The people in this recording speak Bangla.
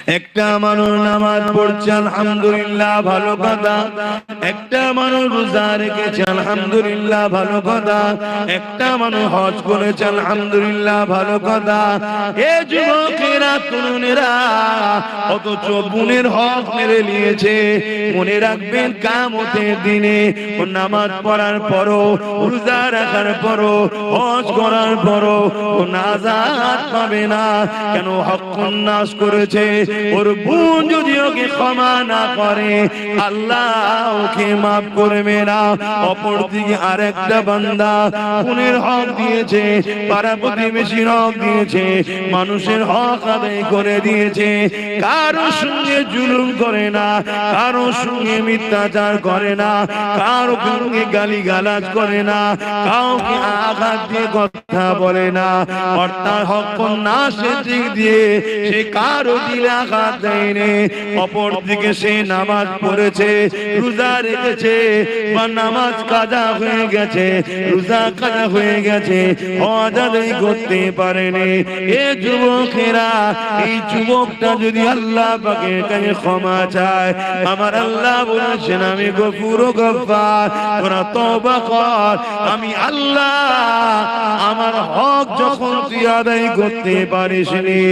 একটা মানুষ নামাজ পড়ছে আলহামদুলিল্লাহ ভালো কথা, একটা মানুষ রোজা রেখেছে আলহামদুলিল্লাহ ভালো কথা, একটা মানুষ হজ করেছে আলহামদুলিল্লাহ ভালো কথা। এ যুবকেরা তরুণেরা অথচ বোনের হক মেরে নিয়েছে। মনে রাখবেন কিয়ামতের দিনে ও নামাজ পড়ার পরও, রোজা রাখার পরও, হজ করার পরও ও নাজাত পাবে না। কেন? হক নাশ করেছে। ওর বোন যদি ওকে ক্ষমা না করে আল্লাহ ওকে মাফ করবে না। অপরদিকে আরেকটা বান্দা বোনের হক দিয়েছে, পাড়া প্রতিবেশীর হক দিয়েছে, মানুষের হক আদায় করে দিয়েছে, কারো সঙ্গে জুলুম করে না, কারো সঙ্গে মিথ্যাচার করে না, কারো সঙ্গে গালিগালাজ করে না, কাউকে আঘাত দিয়ে কথা বলে না। অর্থাৎ হক নাশের দিক দিয়ে সে কারো দিলে আঘাত দেয়নি। অপরদিকে সে নামাজ পড়েছে, রোজা রেখেছে, বা নামাজ কাজা হয়ে গেছে, রোজা কাজা হয়ে গেছে, হজ আদায় করতে পারেনি। এ যুবকেরা, এই যুবকটা যদি আল্লাহ পাকের কাছে ক্ষমা চায়, আমার আল্লাহ বলেছেন আমি গফুর ও গফফার, তোরা তওবা কর, আমি আল্লাহ আমার হক যখন তুই আদায় করতে পারিসনি